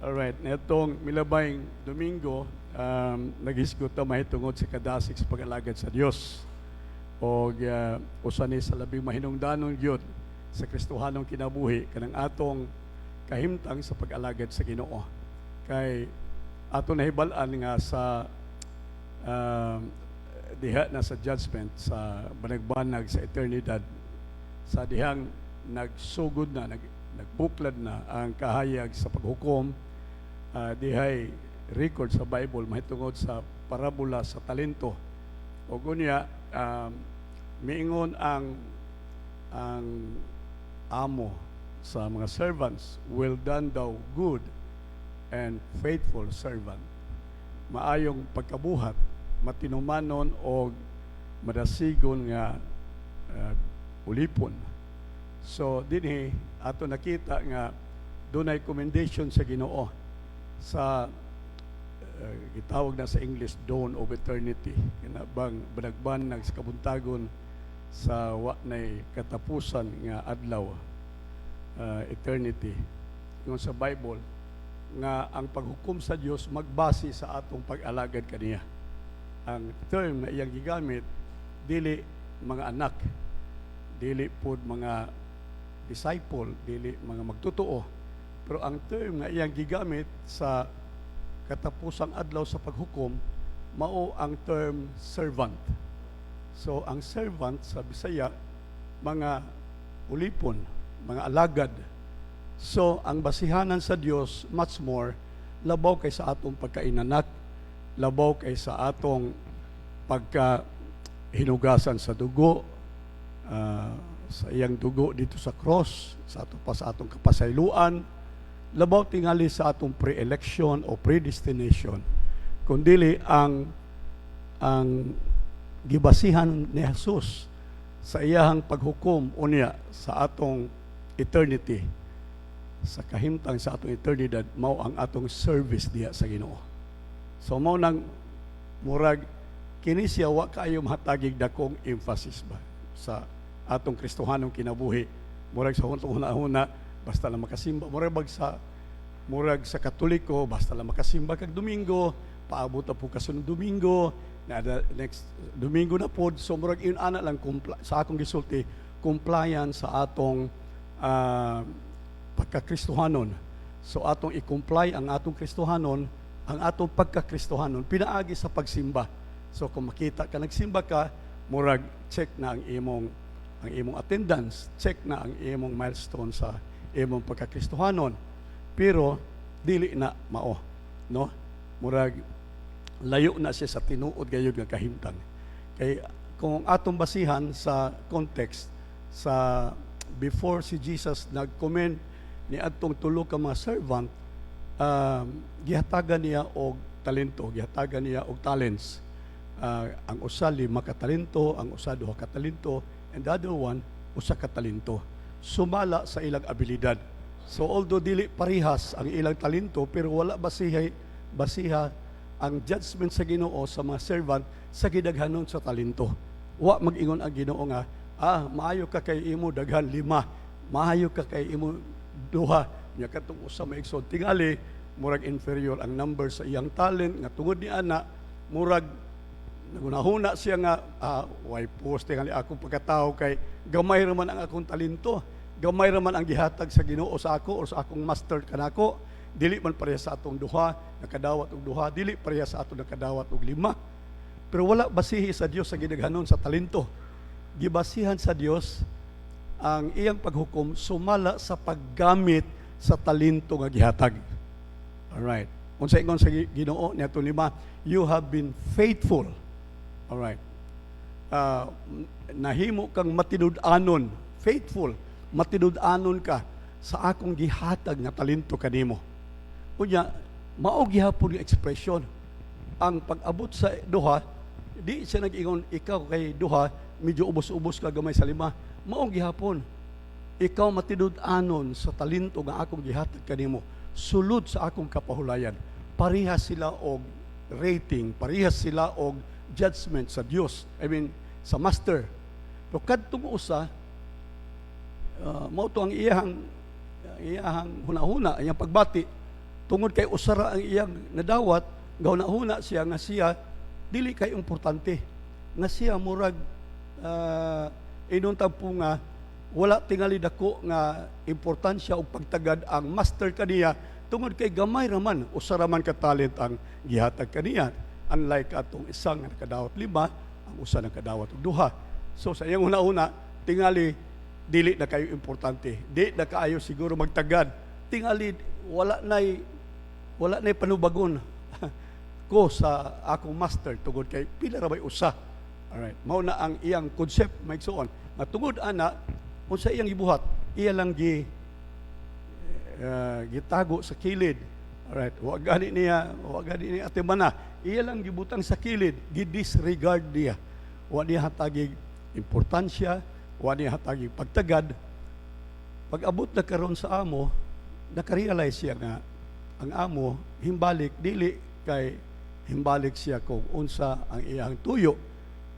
Alright, netong milabayng Domingo, nag-isgot na mahitungod sa kadasig sa pag-alagad sa Dios. O usa ni sa labing mahinungdanong gyud sa Kristohanong kinabuhi kanang atong kahimtang sa pag-alagad sa Ginoo. Kay ato nahibal-an nga sa diha na sa judgment sa banagbanag sa eternidad, sa dihang nagsugod na, nagbuklad na ang kahayag sa paghukom. Dihay record sa Bible mahitungod sa parabola sa talento. O gunya, miingon ang amo sa mga servants, "Well done thou good and faithful servant." Maayong pagkabuhat, matinumanon o madasigon nga ulipon. So dinhi ato nakita nga dunay commendation sa Ginoo sa gitawag na sa English dawn of eternity, kinabang banagban sa kabuntagon sa wa nay katapusan nga adlaw, eternity. Yung sa Bible nga ang paghukom sa Dios magbase sa atong pag-alagad kaniya. Ang term na iyang gigamit dili mga anak, dili pod mga disciple, dili mga magtutuo, pero ang term nga iyang gigamit sa katapusang adlaw sa paghukom mao ang term servant. So ang servant sa Bisaya mga ulipon, mga alagad. So ang basihanan sa Dios much more labaw kay sa atong pagkainanak, labaw kay sa atong pagkahinugasan sa dugo, sa iyang dugo dito sa cross, sa atong kapasayloan, labaw tingali sa atong pre-election o predestination, kundili ang gibasihan ni Jesus sa iyahang paghukom unya sa atong eternity, sa kahimtang sa atong eternidad, mao ang atong service diha sa Ginoo. So mao nang murag kini siya wa kaayo mahatagig dakong emphasis ba sa atong Kristohanong kinabuhi. Murag sa hunahuna basta lang makasimba, murag sa Katoliko basta lang makasimba kag Domingo, paabot na po kasunod Domingo, na next Domingo na pod. So murag yun ana lang sa akong gisulti compliance sa atong pagkakristohanon. So atong i-comply ang atong Kristohanon, ang atong pagkakristohanon pinaagi sa pagsimba. So kung makita ka nagsimba ka, murag check na ang imong attendance, check na ang imong milestone sa imong pagkakristohanon. Pero dili na mao, no? Murag layo na siya sa tinuod gayud nga kahimtang. Kay kung atong basihan sa context sa before si Jesus nag-commend ni adtong tulo ka mga servant, gihatagan niya og talento, gihatagan niya og talents. Ang usa 5 ka talento, ang usa 2 ka talento, and the other one usa ka talento. Sumala sa ilang abilidad. So although dili parihas ang ilang talento, pero wala basiha ang judgment sa Ginoo sa mga servant sa gidaghanon sa talento. Wa mag-ingon ang Ginoo nga, maayo ka kay imo daghan 5, maayo ka kay imo 2. Nya katong usa maigsod tingali, murag inferior ang number sa iyang talent nga tungod ni ana, murag nagunahuna siya nga, why post tingali akong pagkatao kay gamay raman ang akong talento. Gamay raman ang gihatag sa Ginoo sa ako o sa akong master kanako. Dili man pareha sa atong 2, nakadawat og 2, dili pareha sa atong nakadawat og 5. Pero wala basihi sa Dios sa gidaghanon sa talento. Gibasihan sa Dios ang iyang paghukom sumala sa paggamit sa talento nga gihatag. Alright. Unsa ingon sa Ginoo niadtong 5, you have been faithful. Alright. Nahimo kang matinud-anon, faithful. Matinud-anon ka sa akong gihatag nga talento kanimo. Unya, mao gihapon nga ekspresyon. Ang pag-abot sa 2, di siya nag-ingon ikaw kay 2 medyo ubos-ubos ka gamay sa 5. Mao gihapon. Ikaw matinud-anon sa talento nga akong gihatag kanimo. Sulod sa akong kapahulayan. Parehas sila og rating, parehas sila og judgment sa Dios. Sa master. Pero kadtong usa mao to ang iyahang hunahuna, iyang pagbati tungod kay usara ang iyang nadawat, gahuna-huna siya nga siya dili kay importante, nga siya murag inuntag po nga wala tingali dako nga importansya o pagtagad ang master kaniya, tungod kay gamay raman usara man ka talent ang gihatag kaniya, unlike atong isang nga nakadawat 5, ang usa nakadawat og 2. So sa iyang una-una tingali dili na kayo importante, di na kaayo siguro magtagad, tingali wala nay panubagon ko sa akong master tungod kay pila ra bay usa. Alright, mao na ang iyang concept maigsuon nga tungod ana unsa iyang gibuhat, iya lang gitago sa kilid. Alright, wa gani niya atimana, iya lang gibutang sa kilid, gidisregard niya, wa niya hatagig importansya, wa niya hatagig pagtagad. Pag abot na karon sa amo, nakarealize siya nga ang amo himbalik dili kay himbalik siya kung unsa ang iyang tuyo,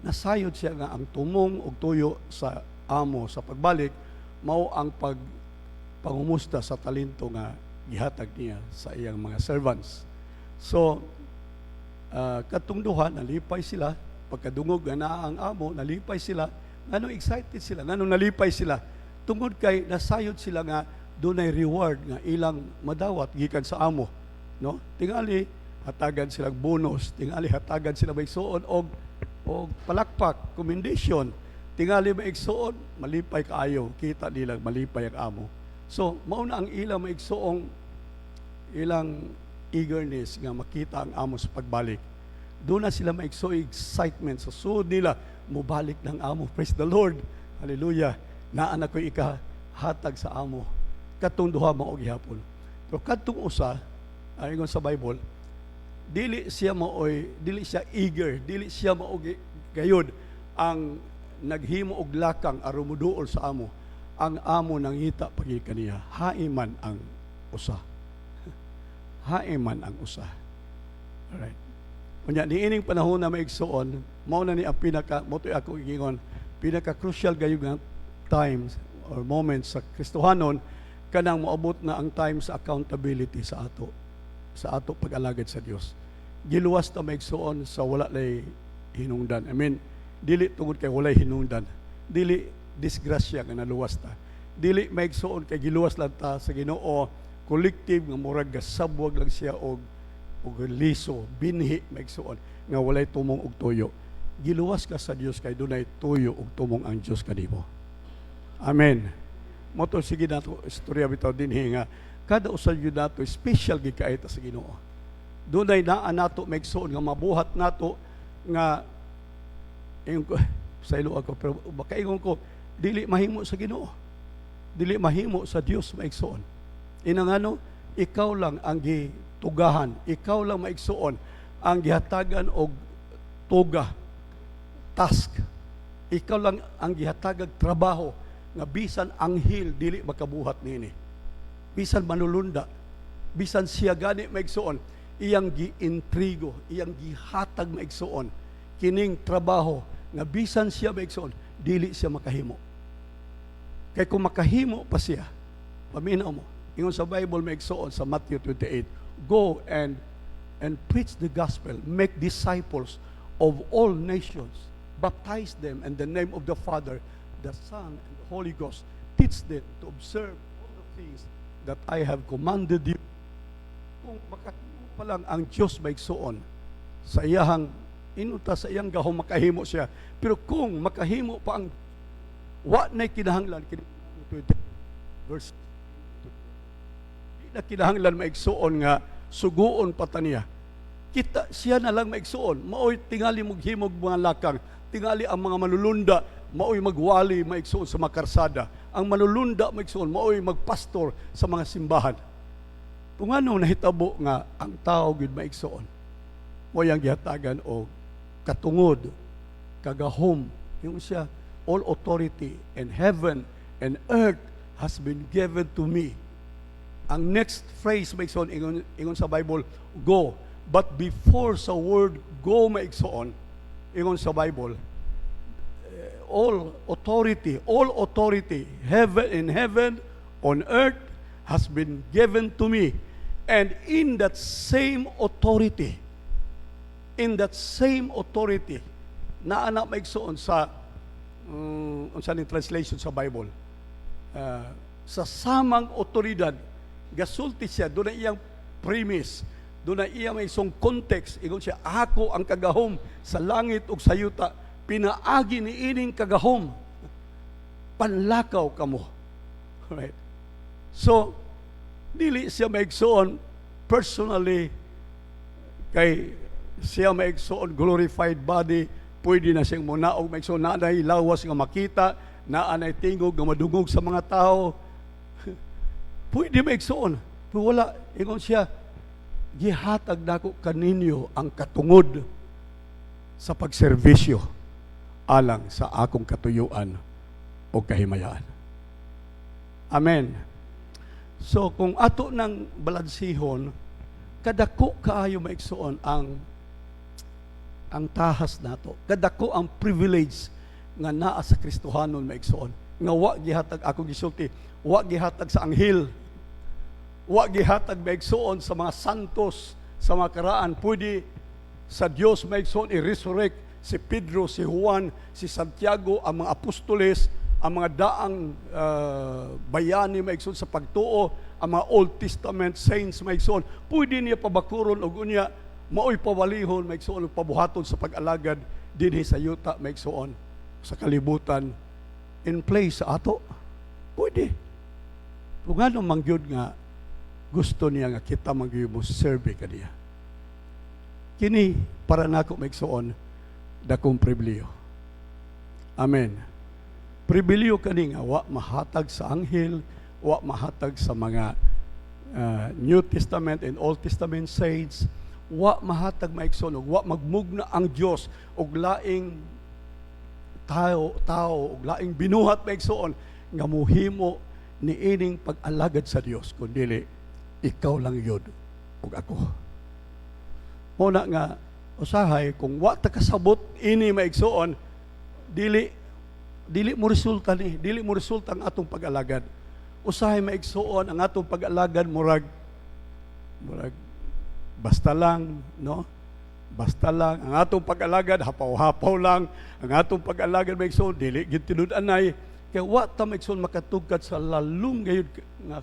nasayod siya nga ang tumong og tuyo sa amo sa pagbalik mao ang pangumusta sa talento nga gihatag niya sa iyang mga servants. So katong duha nalipay sila, pagkadungog na ang amo nalipay sila, nganong excited sila, nganong nalipay sila tungod kay nasayod sila nga dunay reward nga ilang madawat gikan sa amo, no? Tingali hatagan silang bonus, tingali hatagan sila maigsuon og palakpak, commendation, tingali maigsuon malipay kaayo, kita nilang malipay ang amo. So mao na ang ilang maigsuong ilang eagerness nga makita ang amo sa pagbalik. Doon na sila maigso excitement sa sud nila mubalik ng amo. Praise the Lord, hallelujah. Naa na ko ikahatag sa amo. Katong duha mao gihapon. Pero katong usa ayon sa Bible, dili siya eager, dili siya mao gayud ang naghimo og lakang aron moduol sa amo. Ang amo nangita pagi kaniya, haiman ang usa. Haiman ang usa. Alright. Unya niining panahon na maigsuon, mao na ni ang motoy ako igingon, pinaka-crucial gayud nga times or moments sa Kristohanon kanang moabot na ang time sa accountability sa ato pag-alagad sa Dios. Giluwas ta maigsuon sa wala lay hinungdan. I mean, dili tungod kay walay hinungdan, dili disgrasya nga naluwas ta, dili maigsuon kay giluwas lang ta sa Ginoo, collective nga murag gasabwag lang siya og liso, binhi maigsuon nga walay tumong og tuyo. Giluwas ka sa Dios kay dunay tuyo ug tumong ang Dios kanimo. Amen. Moto sige nato istorya bitaw dinhi nga kada usa gyud nato special gid kay ta sa Ginoo. Dunay naa nato maigsuon nga mabuhat nato nga sa ilo ako, pero makaingon ko dili mahimo sa Ginoo, dili mahimo sa Dios maigsuon. Inangano ikaw lang ang gitugahan, ikaw lang maigsuon ang gihatagan og tuga, task, ikaw lang ang gihatagag trabaho nga bisan anghel dili makabuhat nini, bisan manulunda, bisan siya gani maigsuon, iyang giintrigo, iyang gihatag maigsuon kining trabaho nga bisan siya maigsuon dili siya makahimo. Kay kung makahimo pa siya, paminaw mo ingon sa Bible maigsuon sa Matthew 28, go and preach the gospel, make disciples of all nations, baptize them in the name of the Father, the Son, and the Holy Ghost. Teach them to observe all the things that I have commanded you. Kung makahimo pa lang ang Diyos maigsuon sa iyahang inuta sa iyang gahom makahimo siya. Pero kung makahimo pa ang wa na kinahanglan verse di na kinahanglan maigsuon nga suguon pa taniya. Kita siya na lang maigsuon, maoy tingali moghimog mga lakang, tingali ang mga manulunda maoy magwali maigsuon sa makarsada, ang manulunda maigsuon maoy magpastor sa mga simbahan. Kung ano nahitabo nga ang tao gid maigsuon mo yang gihatagan o katungod kagahom yung siya, all authority in heaven and earth has been given to me. Ang next phrase maigsuon ingon sa Bible, go. But before sa word go maigsuon ingon sa Bible, all authority, heaven in heaven, on earth has been given to me. And in that same authority, na anak maigsoon sa unsa ning translation sa Bible, sa samang otoridad gasulti siya doon na iyang premise, doon na iya may isong context, ingon siya, ako ang kagahom sa langit ug sa yuta, pinaagi ni ining kagahom, panlakaw kamo. Right? So, dili siya maigsoon personally kay siya maigsoon glorified body, pwede na siyang munaog maigsoon na anay lawas nga makita, na anay tingog nga madungog sa mga tao. Pwede maigsoon. Pero wala, ingon siya, gihatag nako kaninyo ang katungod sa pagserbisyo alang sa akong katuyuan o kahimayaan. Amen. So kung ato ng balansihon, kadako kaayo maigsoon ang tahas nato. Kadako ang privilege nga naa sa Kristohanon maigsoon. Nga wa gihatag akong gisulti, wa gihatag sa anghel, wa gihatag maigsoon sa mga santos, sa mga karaan. Pwede sa Dios maigsoon i-resurrect si Pedro, si Juan, si Santiago, ang mga apostoles, ang mga daang bayani maigsoon sa pagtuo, ang mga Old Testament saints maigsoon, pwede niya pabakuron o unya maoy pawalihon maigsoon o pabuhaton sa pag-alagad dinhi sa yuta maigsoon sa kalibutan in place sa ato. Pwede. Kung ano mangyud nga gusto niya nga kita magyud mo serve kaniya. Kini para nako maigsoon dakong pribilehyo. Amen. Pribilehyo kani nga wa mahatag sa anghel, wa mahatag sa mga New Testament and Old Testament saints, wa mahatag maigsoon og wa magmugna ang Dios og laing tao og laing binuhat maigsoon nga mohimo ni ining pag-alagad sa Dios, kundi ikaw lang yun ug ako. Muna nga usahay kung wa ta kasabot ini maigsoon, dili mo resulta ang atong pag-alagad. Usahay maigsoon ang atong pag-alagad murag basta lang, no? Basta lang ang atong pag-alagad, hapaw-hapaw lang ang atong pag-alagad maigsoon, dili gid tinud-anay kay wa ta maigsoon makatugkad sa lalong gayud nga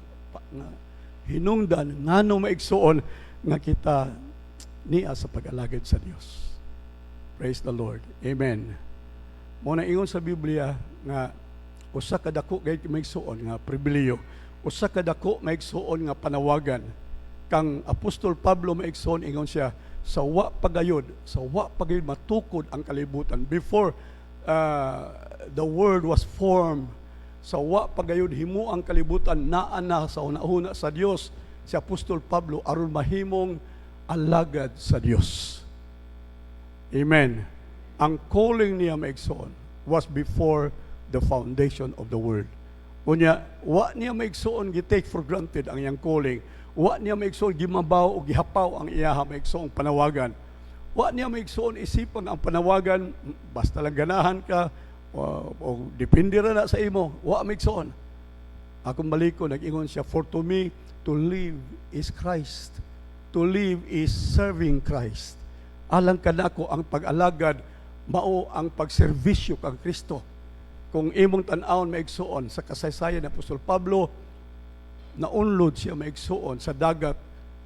hinungdan ngano maigsoon nga kita niya sa pag-alagad sa Dios. Praise the Lord. Amen. Muna ingon sa Biblia nga usa ka dako gayud maigsoon nga pribilehyo, usa ka dako maigsoon nga panawagan kang Apostol Pablo maigsoon, ingon siya sa wa pagayod matukod ang kalibutan before the world was formed. Sa wa pagayod himo ang kalibutan naa na sa una-una sa Dios si Apostol Pablo aron mahimong alagad sa Dios. Amen. Ang calling niya maigsoon was before the foundation of the world. Unya, wa niya maigsoon gi-take for granted ang iyang calling. Wa niya maigsoon gimabaw o gihapaw ang iyaha maigsoong panawagan. Wa niya maigsoon isipan ang panawagan basta lang ganahan ka o depende ra na sa imo. Wa maigsoon. Akong baliko nag-ingon siya, for to me to live is Christ. To live is serving Christ. Alang kanako ang pag-alagad mao ang pagserbisyo kang Kristo. Kung imong tan-awon maigsoon sa kasaysayan ni Apostol Pablo, naunlod siya maigsoon sa dagat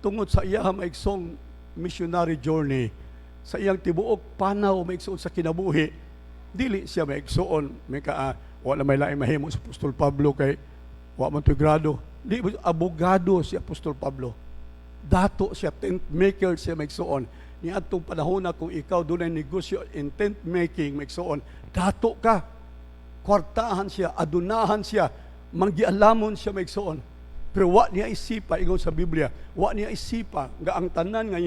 tungod sa iya maigsong missionary journey, sa iyang tibuok panaw maigsoon sa kinabuhi. Dili siya maigsoon wala may laing mahimo sa Apostol Pablo kay wa man to grado. Di abogado si Apostol Pablo. Dato siya, tent maker siya maigsoon. Ni atong panahon na kung ikaw dunay negosyo in tent making maigsoon, dato ka. Kwartahan siya, adunahan siya, manggialamon siya maigsoon. Pero wa niya isipa, ingon sa Biblia, wa niya isipa nga ang tanan nga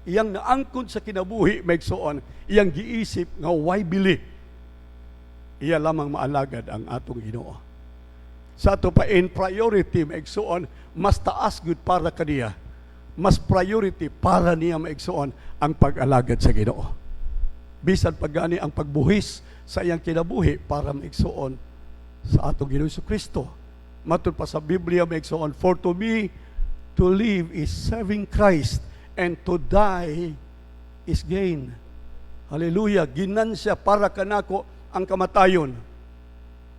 iyang naangkon sa kinabuhi maigsoon, iyang giisip nga why bili. Iya lamang maalagad ang atong Ginoo. Sa ato pa in priority maigsoon, mas taas gud para kaniya. Mas priority para niya maigsoon ang pag-alagad sa Ginoo. Bisan pagani ang pagbuhis sa iyang kinabuhi para maigsoon sa atong Ginoo Kristo. Matod pa sa Biblia maigsoon, for to me To live is serving Christ, and to die is gain. Hallelujah. Ginansya para kanako ang kamatayon.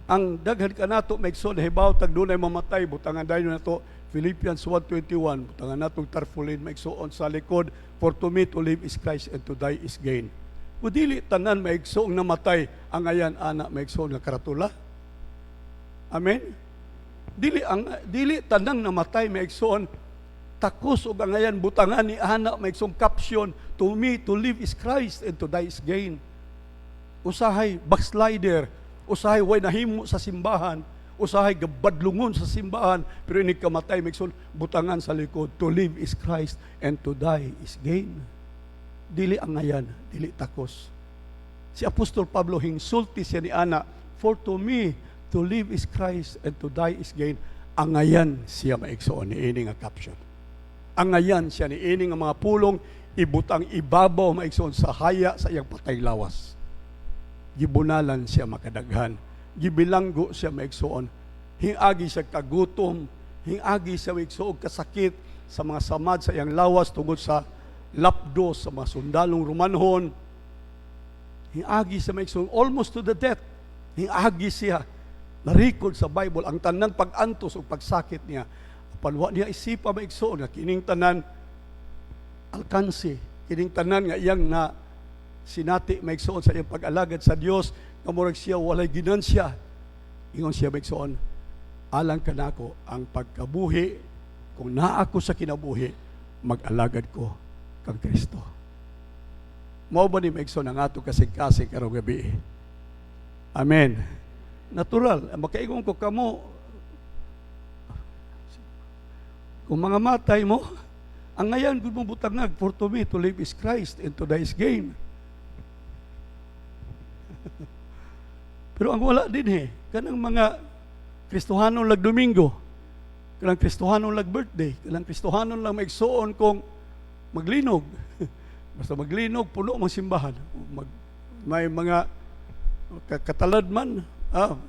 Ang daghan kanato maigsoon hibaw tag dunay mamatay butangan dayon nato Philippians 1:21 butangan natong tarpaulin maigsoon sa likod, for to me to live is Christ and to die is gain. Kung dili tanan maigsoong namatay, ang ayan ana maigsoon nga karatula. Amen. Dili tanang namatay maigsoon takos ug ang ayan butangan ni ana maigsoong caption, to me to live is Christ and to die is gain. Usahay backslider, usahay way nahimo sa simbahan, usahay gabadlungon sa simbahan, pero ini kamatay maigsoon butangan sa likod, to live is Christ and to die is gain. Dili ang ayan, dili takos. Si Apostol Pablo hingsulti siya ni ana, for to me to live is Christ and to die is gain. Ang ayan siya maigsoon ni ini nga caption. Ang ayan siya ni ini nga mga pulong ibutang ibabaw maigsoon sa haya sa iyang patay lawas. Gibunalan siya makadaghan, gibilanggo siya maigsoon, hingagi siya kagutom, hingagi siya maigsoon kasakit sa mga samad sa iyang lawas tungod sa lapdos sa mga sundalong Romanhon. Hingagi siya maigsoon almost to the death. Hingagi siya, narikod sa Bible ang tanang pag-antos o pagsakit niya. Panwa niya isipa maigsoon nga kining tanan alkansi, kining tanan nga iyang na sinati maigsoon sa iyang pag-alagad sa Dios, nga murag siya walay ginansya. Ingon siya maigsoon, alang kanako ang pagkabuhi, kung naa ako sa kinabuhi, mag-alagad ko kang Kristo. Mao ba ni maigsoon ang ato kasing-kasing karong gabi? Amen. Natural, makaingon ko kamo, kung mga matay mo, ang ngayon kung mong butangag, for to me to live is Christ and to die is gain. Pero ang wala din kanang mga Kristohanon lag Domingo, kanang Kristohanon lag birthday, kanang Kristohanon lang maigsoon kung maglinog. Basta maglinog, puno mang simbahan. May mga katalad man,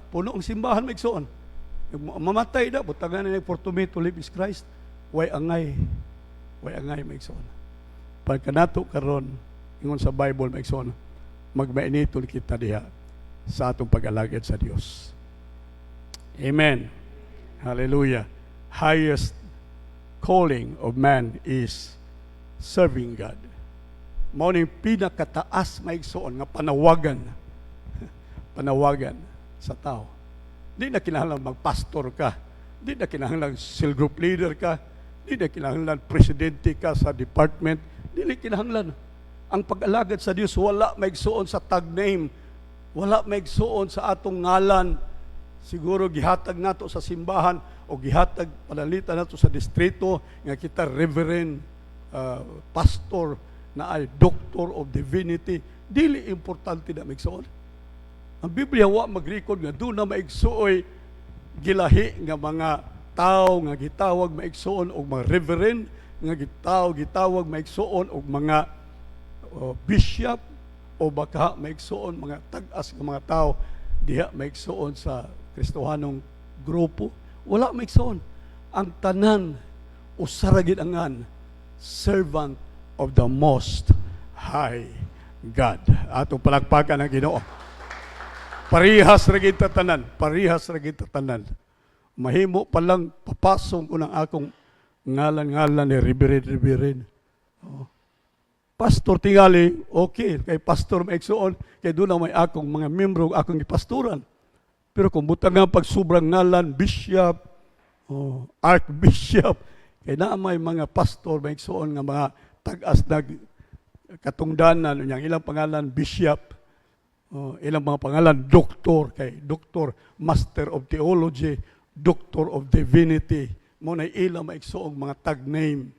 puno ang simbahan maigsoon. Mamatay na, butangan na for to me to live is Christ. Way angay maigsoon. Pagkanato karon ingon sa Bible maigsoon, magmainiton kita diha sa atong pag-alagad sa Dios. Amen. Hallelujah. Highest calling of man is serving God. Mao ni pinakataas maigsoon nga panawagan sa tao. Di na kinahanglan magpastor ka, di na kinahanglan cell group leader ka, di na kinahanglan presidente ka sa department, di na kinahanglan. Ang pag-alagad sa Dios wala maigsuon sa tag name, wala maigsuon sa atong ngalan. Siguro gihatag nato sa simbahan o gihatag panalitan nato sa distrito nga kita reverend, pastor na ay doctor of divinity. Dili importante na maigsuon. Ang Biblia wa mag-record nga doon na maigsuoy gilahi nga mga tao nga gitawag maigsuon og mga reverend, nga gitawag maigsuon og mga bishop, o baka maigsuon mga tag-as nga mga tao diha maigsuon sa Kristohanong grupo. Wala maigsuon. Ang tanan usa ra gid angan servant of the Most High God. Atong palakpakan ang Ginoo. Parihas ra gid tanan, parihas ra gid tanan. Mahimo pa lang papasong ko ng akong ngalan-ngalan ni Reverend. Pastor tingali, okay, kay pastor maigsuon, kay doon na may akong mga membro akong ipastoran. Pero kung butang nga pag sobrang ngalan, bishop, archbishop, kay na may mga pastor maigsuon nga mga tag-as na katungdanan, yung ilang pangalan, bishop, ilang mga pangalan, doktor, kay doktor, master of theology, doctor of divinity, mo na ilang maigsuong mga tag name.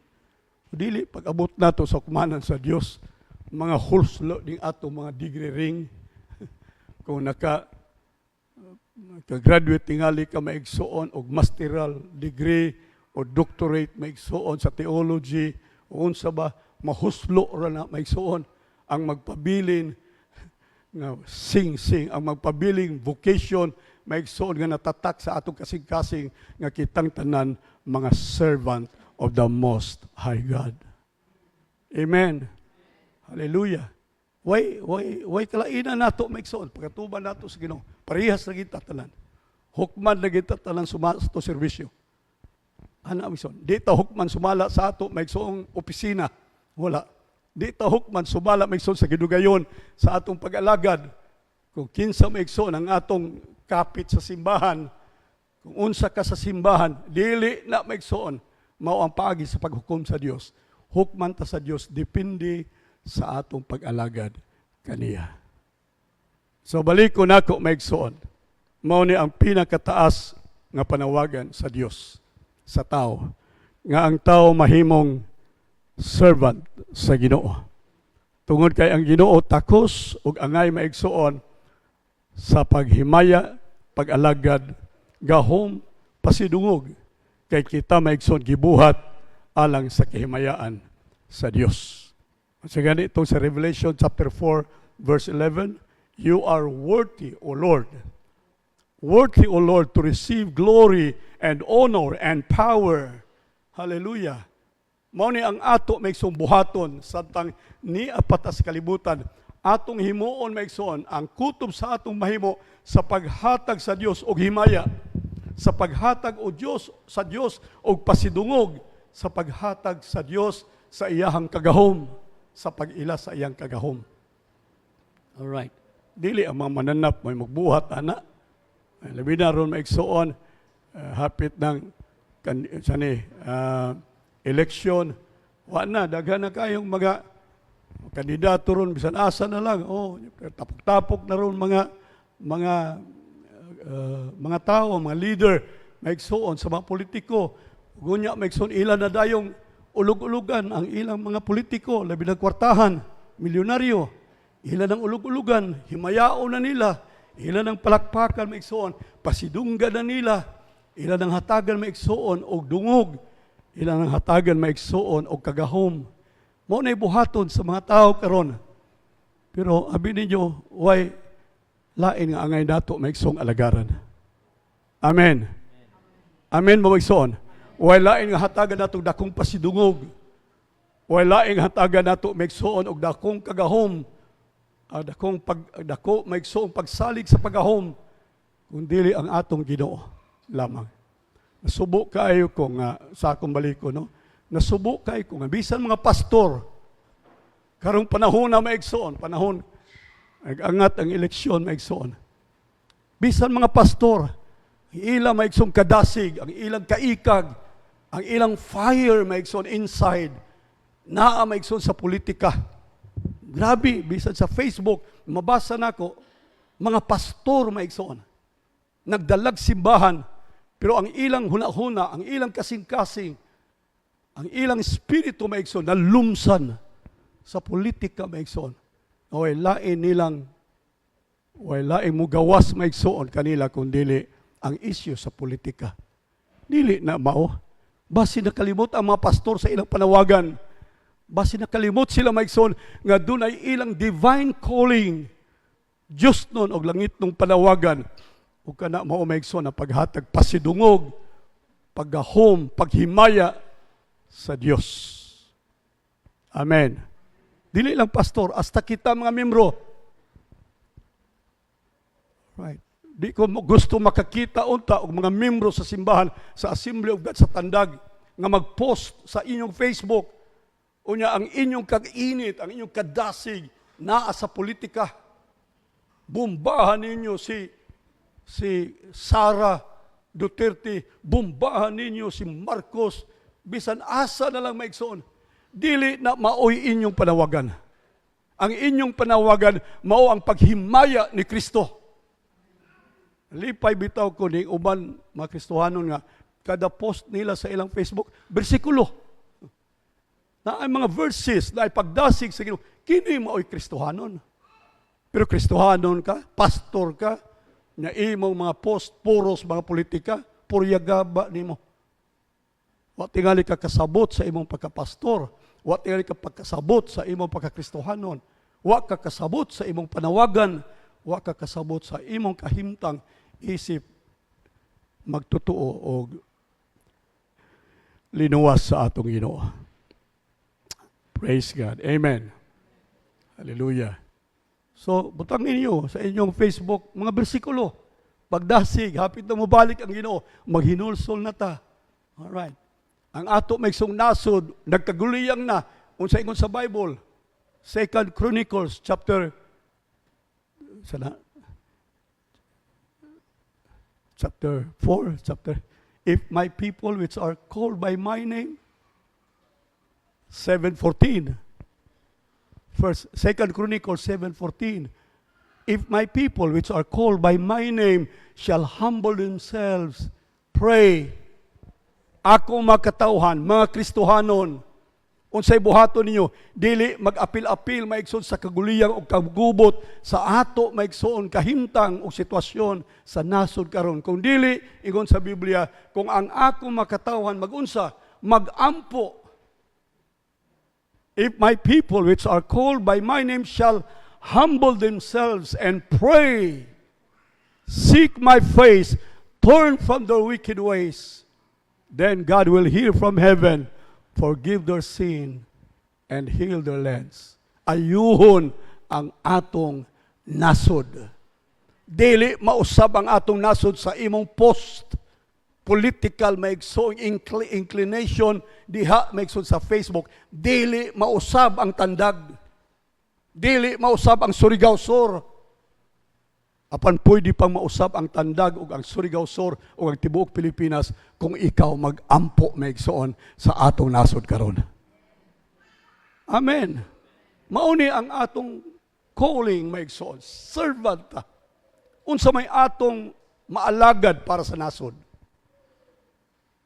Dili, pag-abot nato sa kumanan sa Dios, mga hulslo ding ato mga degree ring, kung naka-graduate tingali ka maigsuon og masteral degree o doctorate maigsuon sa theology, o unsa ba, mahuslo ra na maigsuon ang magpabilin nga sing-sing, ang magpabiling vocation maigsuon nga natatak sa atong kasing-kasing nga kitang tanan mga servant of the Most High God. Amen. Hallelujah. Way kalainan nato maigsoon pagkatuban nato sa Ginoo. Parehas na kita tanan. Hukman na kita tanan sumala sa serbisyo. Ana maigsoon. Di ta hukman sumala sa ato maigsoong opisina. Wala. Di ta hukman sumala maigsoon sa gidugayon sa atong pag-alagad. Kung kinsa maigsoon ang atong kapit sa simbahan, kung unsa ka sa simbahan, dili na maigsoon mao ang paagi sa paghukom sa Dios. Hukman ta sa Dios depende sa atong pag-alagad kaniya. So balik ko nako maigsoon. Mao ni ang pinakataas nga panawagan sa Dios sa tao, nga ang tao mahimong servant sa Ginoo. Tungod kay ang Ginoo takos ug angay maigsoon sa paghimaya, pag-alagad, gahom, pasidungog kay kita maigsoon gibuhat alang sa kahimayaan sa Dios. Sa ganito sa Revelation chapter 4 verse 11, you are worthy, O Lord. Worthy, O Lord, to receive glory and honor and power. Hallelujah. Mao ni ang ato maigsoon buhaton samtang ni apatas kalibutan. Atong himuon maigsoon ang kutob sa atong mahimo sa paghatag sa Dios og himaya, sa paghatag o Dios sa Dios og pasidungog, sa paghatag sa Dios sa iyahang kagahom, sa pag-ila sa iyang kagahom. Alright. Dili ang mga mananap may magbuhat, ana. Labi na ron maigsoon, hapit ng eleksyon. Wa na, daghan na kayong mga kandidato ron, bisan asa na lang. Oh, tapok-tapok na ron mga tao, mga leader, maigsoon sa mga politiko. Gunya maigsoon ilan na dayong ulug-ulugan ang ilang mga politiko, labi na kwartahan, milyonaryo, ilan ang ulug-ulugan, himayao na nila, ilan ang palakpakan maigsoon, pasidunggan na nila, ilan ang hatagan maigsoon og dungog, ilan ang hatagan maigsoon og kagahom. Mao na buhaton sa mga tao karon. Pero abi ninyo, why lain nga angay nato maigsoong alagaran. Amen. Amen mo maigsoon. Way lain nga hatagan nato dakong pasidungog. Way lain nga hatagan nato maigsoon og dakong kagahom. Dako maigsoong pagsalig sa pagahom kundi ang atong Ginoo lamang. Nasubo kayo kung sa akong baliko, no? Nasubo kayo kung bisan mga pastor karong panahon na maigsoon, panahon nag-angat ang eleksyon maigsoon. Bisan mga pastor, ang ilang maigsoong kadasig, ang ilang kaikag, ang ilang fire maigsoon inside, naa maigsoon sa politika. Grabe, bisan sa Facebook, mabasa nako mga pastor maigsoon. Nagdalag simbahan, pero ang ilang huna-huna, ang ilang kasing-kasing, ang ilang espiritu maigsoon, nalumsan sa politika maigsoon. Way lain mo gawas maigsoon kanila kundili ang isyu sa politika. Dili na mao. Basi nakalimot ang mga pastor sa ilang panawagan. Basi nakalimot sila maigsoon nga doon ay ilang divine calling. Diyos nun og langit nung panawagan. O kana mao maigsoon ang paghatag pasidungog, paggahom, paghimaya sa Diyos. Amen. Dili lang pastor, hasta kita mga membro. Right. Di ko gusto makakita unta og mga membro sa simbahan sa Assembly of God sa Tandag nga mag-post sa inyong Facebook unya ang inyong kag-init, ang inyong kadasig naa sa politika. Bombahan ninyo si Sara Duterte, bombahan ninyo si Marcos, bisan asa na lang maigsoon. Dili na maoy inyong panawagan. Ang inyong panawagan mao ang paghimaya ni Kristo. Lipay bitaw ko ni uban mga Kristohanon nga kada post nila sa ilang Facebook, bersikulo. Na ay mga verses na ay pagdasig sa Ginoo. Kini maoy Kristohanon. Pero Kristohanon ka, pastor ka, na imong mga post, puros mga politika, puryagaba nimo. Wa tingali ka kasabot sa imong pagkapastor. Wa tingali ka pagkasabot sa imong pagkakristohanon. Wa ka kasabot sa imong panawagan. Wa ka kasabot sa imong kahimtang isip magtutuo og linuwas sa atong Ginoo. Praise God. Amen. Hallelujah. So, butangin niyo sa inyong Facebook mga bersikulo. Pagdasig, hapit na mobalik ang Ginoo, maghinulsol na ta. Alright. Ang ato may isong nasod, nagkaguliyang na, unsa ingon sa Bible, 2 Chronicles chapter 4, if my people which are called by my name, 7:14. First, 2 Chronicles 7:14. If my people which are called by my name shall humble themselves, pray. Ako makatauhan, mga Kristohanon, unsay buhaton ninyo, dili mag-apil-apil maigsoon sa kaguliyang o kagubot sa ato maigsoon kahimtang o sitwasyon sa nasod karon. Kung dili, ingon sa Biblia, kung ang ako makatauhan magunsa, magampo. If my people which are called by my name shall humble themselves and pray, seek my face, turn from their wicked ways, then God will hear from heaven, forgive their sin, and heal their lands. Ayuhon ang atong nasod. Dili mausab ang atong nasod sa imong post, political maigsoong inclination, diha maigsoon sa Facebook. Dili mausab ang tandag. Dili mausab ang Surigao-Sur. Apan pwede pang mausab ang tandag o ang Surigao-Sur o ang tibuok Pilipinas kung ikaw mag-ampo maigsoon sa atong nasod karon. Amen. Mauni ang atong calling maigsoon. Servant. Unsa may atong maalagad para sa nasod.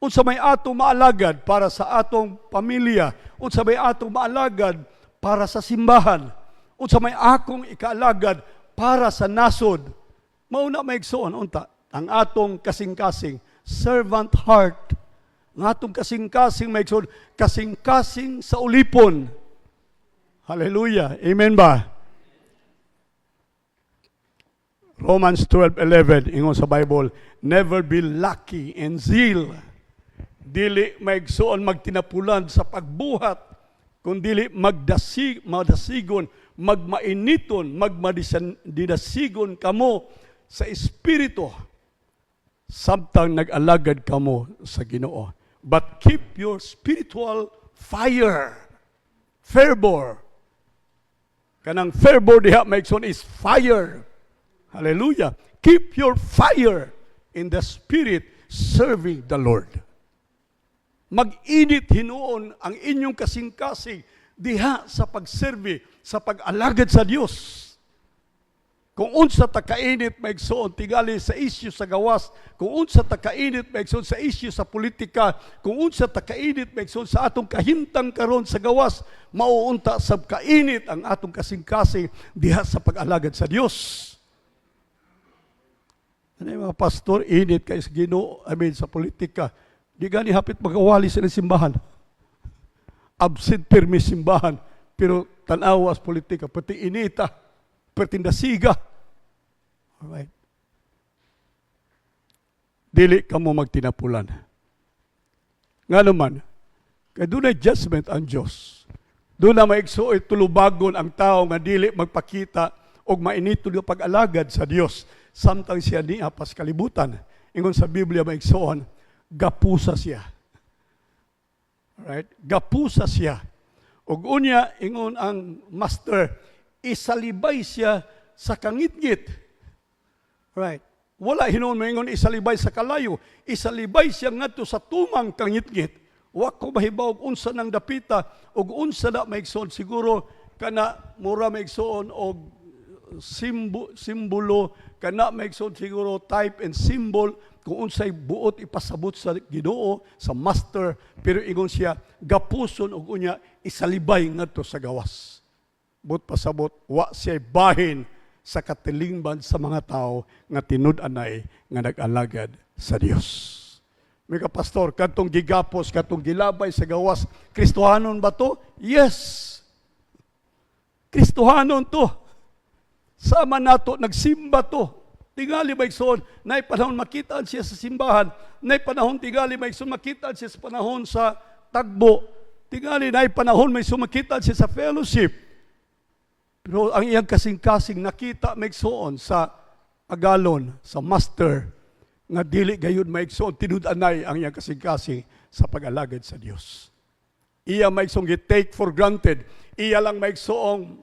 Unsa may atong maalagad para sa atong pamilya. Unsa may atong maalagad para sa simbahan. Unsa may akong ikaalagad para sa nasod. Mauna maigsoon unta ang atong kasing-kasing servant heart. Ang atong kasing-kasing maigsoon kasing-kasing sa ulipon. Hallelujah. Amen ba? Romans 12:11 ingon sa Bible, never be lacky in zeal. Dili maigsoon magtinapulan sa pagbuhat, kundi magdasigon, magmainiton, magmadinasigon kamo sa espiritu, samtang nag-alagad kamo sa Ginoo. But keep your spiritual fire, fervor. Kanang fervor diha maigsoon is fire. Hallelujah. Keep your fire in the spirit, serving the Lord. Mag-init hinuon ang inyong kasing-kasing diha sa pagserbi, sa pag-alagad sa Dios. Kung unsa ta kainit maigsoon tigali sa isyu sa gawas, kung unsa ta kainit maigsoon sa isyu sa politika, kung unsa ta kainit maigsoon sa atong kahimtang karon sa gawas, mauunta sab kainit ang atong kasing-kasing diha sa pag-alagad sa Dios. Ano mga pastor, init kay sa Ginoo, sa politika. Di gani hapit magawali sila simbahan. Absent pirmi simbahan, pero tanawas politika, pati inita, pati dasiga. Alright. Dili ka mo magtinapulan. Nga naman, kaya doon ay judgment ang Diyos. Doon na maigsuoy tulubagon ang tao nga dili magpakita o mainito yung pag-alagad sa Diyos. Samtang siya niya pas kalibutan. Ingon sa Biblia maigsoon, gapusa siya. Right? Gapusa siya. Ug unya ingon ang master, isalibay siya sa kangitngit. Right? Wala hinuon maingon isalibay sa kalayo, isalibay siya ngadto sa tumang kangitngit. Wa ko mahibaw og unsa nang dapita ug unsa na maigsoon siguro kana mura maigsoon og simbolo kana maigsoon siguro type and symbol kung unsay buot ipasabot sa Ginoo sa master, pero ingon siya gapuson og unya isalibay ngadto sa gawas. But pasabot wa siya bahin sa katilingban sa mga tao nga tinud-anay nga nag-alagad sa Dios. Mga pastor, katong gigapos, katong gilabay sa gawas, Kristohanon ba to? Yes. Kristohanon to. Sama nato nagsimba to. tingali maigsoon, na panahon makitaan siya sa simbahan, na panahon tingali maigsoon makitaan siya sa panahon sa tagbo, tingali na panahon may sumakitaan siya sa fellowship. Pero ang iyang kasing-kasing nakita maigsoon sa agalon, sa master, nga dili gayud maigsoon, tinud-anay ang iyang kasing-kasing sa pag-alagad sa Dios. Iya maigsoong take for granted. Iya lang maigsoong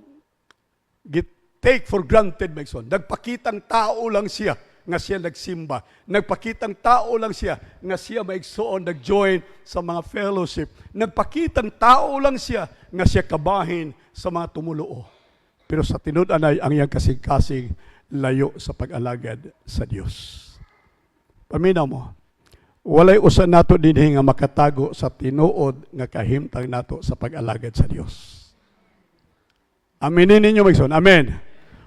take for granted, maigsoon. Nagpakitang tao lang siya nga siya nagsimba. Nagpakitang tao lang siya nga siya maigsoon nag-join sa mga fellowship. Nagpakitang tao lang siya nga siya kabahin sa mga tumuluo. Pero sa tinud-anay ang iyang kasing-kasing layo sa pag-alagad sa Dios. Paminaw mo, walay usa nato dinhi nga makatago sa tinuod nga kahimtang nato sa pag-alagad sa Dios. Aminin ninyo, maigsoon. Amen.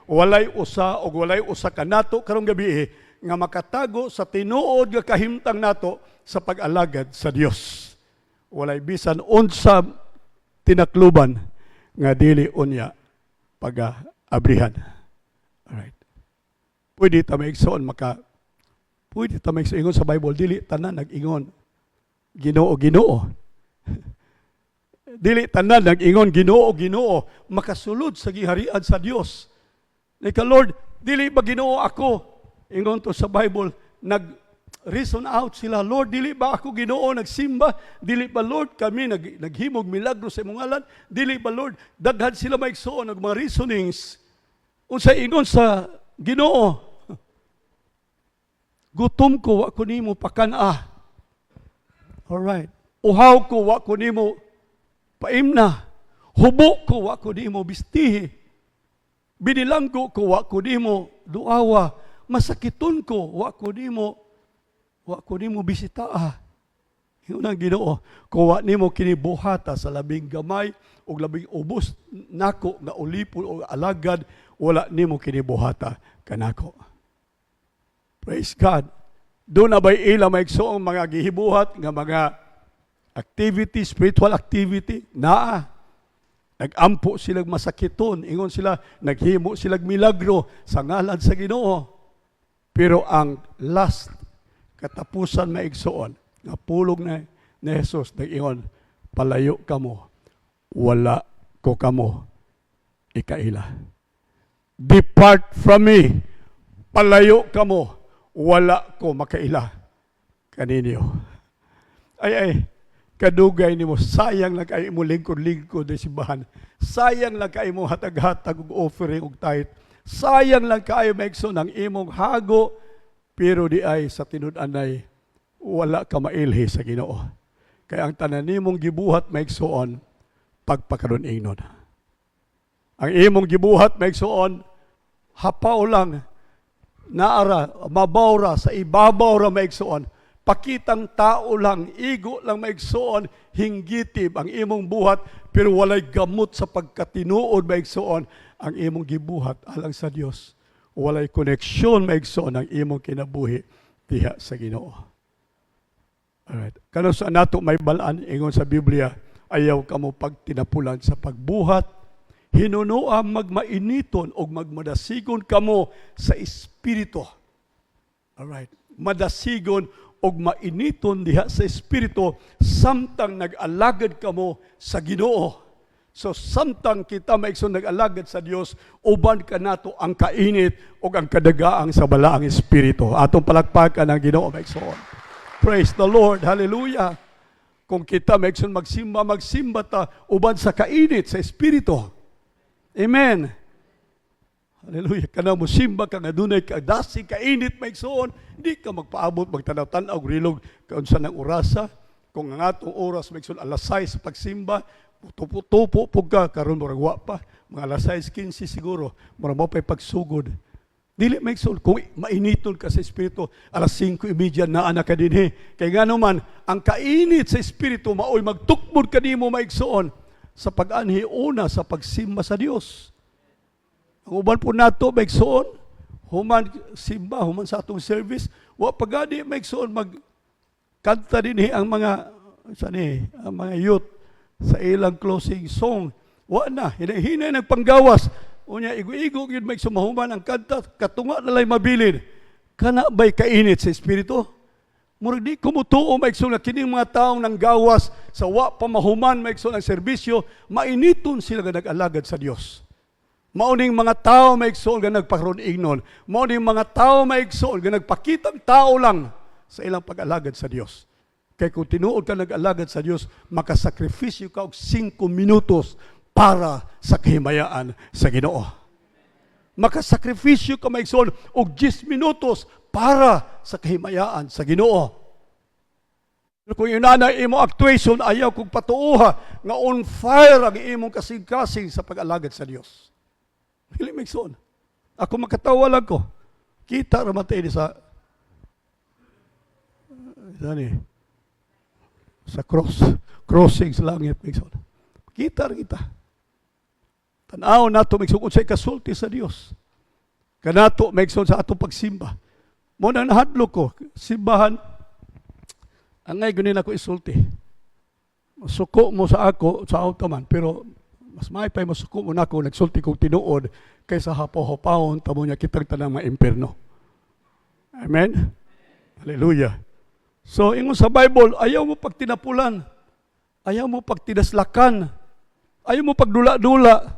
Walay usa o walay usa ka nato karong gabi nga makatago sa tinuod nga kahimtang nato sa pag-alagad sa Dios. Walay bisan unsa tinakluban nga dili unya pag-abrihan. Alright. Pwede ta maigsoon pwede ta maigsoon sa Bible, dili tanan nag-ingon Ginoo, Ginoo. Dili tanan nag-ingon Ginoo, Ginoo, makasulod sa giharian sa Dios. Like, Lord, dili ba Ginoo ako? Ingon to sa Bible, nag-reason out sila, Lord, dili ba ako Ginoo nagsimba? Dili ba, Lord, kami naghimog milagro sa imong ngalan? Dili ba, Lord, daghan sila maigsoon ng mga reasonings. Unsa ingon sa Ginoo, gutom ko, wa ko nimo pakana. Alright. Uhaw ko, wa ko nimo paimna. Hubo ko, wa ko nimo bistihi. Binilanggo ko, wa ko nimo duawa. Masakiton ko, wa ko nimo bisitaa. Yun ang Ginoo. Kung wa nimo kinibuhata sa labing gamay o labing ubos nako nga ulipon o alagad, wala nimo kinibuhata kanako. Praise God. Doon na ba'y ila maigsoong mga gihibuhat nga mga activity, spiritual activity? Naa. Nag-ampo silang masakiton. Ingon sila, naghimo silang milagro sa ngalan sa Ginoo. Pero ang last, katapusan maigsoon, nga pulong na Jesus, nag-ingon, palayo kamo, wala ko kamo, ikaila. Depart from me, palayo kamo, wala ko makaila kaninyo. Ay, kadugay nimo, sayang lang kayo mo lingkod-lingkod na simbahan. Sayang lang kayo mo hatag-hatag og offering og tithe. Sayang lang kayo maigsoon ang imong hago, pero di ay sa tinud-anay wala ka mailhi sa Ginoo. Kaya ang tanan nimong gibuhat maigsoon pagpakaron ingnon. Ang imong gibuhat maigsoon hapaw lang naara mabawra sa ibabaw ra maigsoon. Pakitang tao lang, igo lang maigsoon, hinggitib ang imong buhat, pero walay gamot sa pagkatinuod maigsoon ang imong gibuhat alang sa Dios. Walay koneksyon maigsoon ang imong kinabuhi diha sa Ginoo. Alright. Kano sa nato may balaan ingon sa Biblia, ayaw kamo pagtinapulan sa pagbuhat, hinunoa magmainiton o magmadasigon kamo sa Espiritu. Alright. Madasigon og mainiton diha sa Espiritu samtang nag-alagad kamo sa Ginoo. So samtang kita maigsoon nag-alagad sa Dios, uban ka nato ang kainit o ang kadagaang sa balaang Espiritu. Atong palakpakan ang Ginoo maigsoon. Praise the Lord. Hallelujah. Kung kita maigsoon magsimba ta uban sa kainit sa Espiritu. Amen. Hallelujah. Kana mo simba ka nga dunay kadasi kainit maigsoon, di ka magpaabot magtanaw-tanaw rilog kaunsa ng orasa. Kung ang atong oras maigsoon alas 6 sa pagsimba, tupo pug ka karon murag wa pa, mga alas 6:15 siguro, murag mo pay pagsugod. Dili maigsoon kung mainiton ka sa Espiritu, alas 5:30 na ana ka dinhi. Kay ngano man ang kainit sa Espiritu maoy magtukmod kanimo maigsoon sa pag-anhi una sa pagsimba sa Dios. Ang uban po nato maigsoon, human simba, human sa atong service, wa pagani maigsoon magkanta dinhi ang mga ang mga youth sa ilang closing song. Wa na, hinay nagpanggawas. Unya igo-igo gyud maigsoon mahuman ang kanta, katunga na lay mabilin. Kana ba'y kainit sa espiritu? Murag di kumutuo maigsoon na kining mga taong nang gawas sa wa pamahuman maigsoon ang serbisyo, mainiton sila nga nag-alagad sa Dios. Mauning mga tao maigsoon nga nagpakaroon ignon. Mauning mga tao maigsoon nga nagpakitang tao lang sa ilang pag-alagad sa Dios. Kaya kung tinuod ka nag-alagad sa Dios, makasakripisyo ka og 5 minutos para sa kahimayaan sa Ginoo. Makasakripisyo ka maigsoon og 10 minutos para sa kahimayaan sa Ginoo. Kung inana imo actuation, ayaw kong patuuha nga on fire ang imong kasing-kasing sa pag-alagad sa Dios. Dili maigsoon. Ako makatawa lang ko. Kita ramatay ni sa crossing sa langit maigsoon. Kita rin kita. Tanaw nato maigsoon unsay kasulti sa Dios. Kanato maigsoon sa atong pagsimba. Mo nang nahadlok ko simbahan angay gunin ako isulti. Suko mo sa ako sa automan pero mas maipay masuko mo na ako nagsulti kong tinuod kaysa hapaw-hapawon tamo niya kitang tanang mga impyerno. Amen? Hallelujah. So, ingon sa Bible, ayaw mo pagtinapulan, ayaw mo pagtidaslakan, ayaw mo pagdula-dula,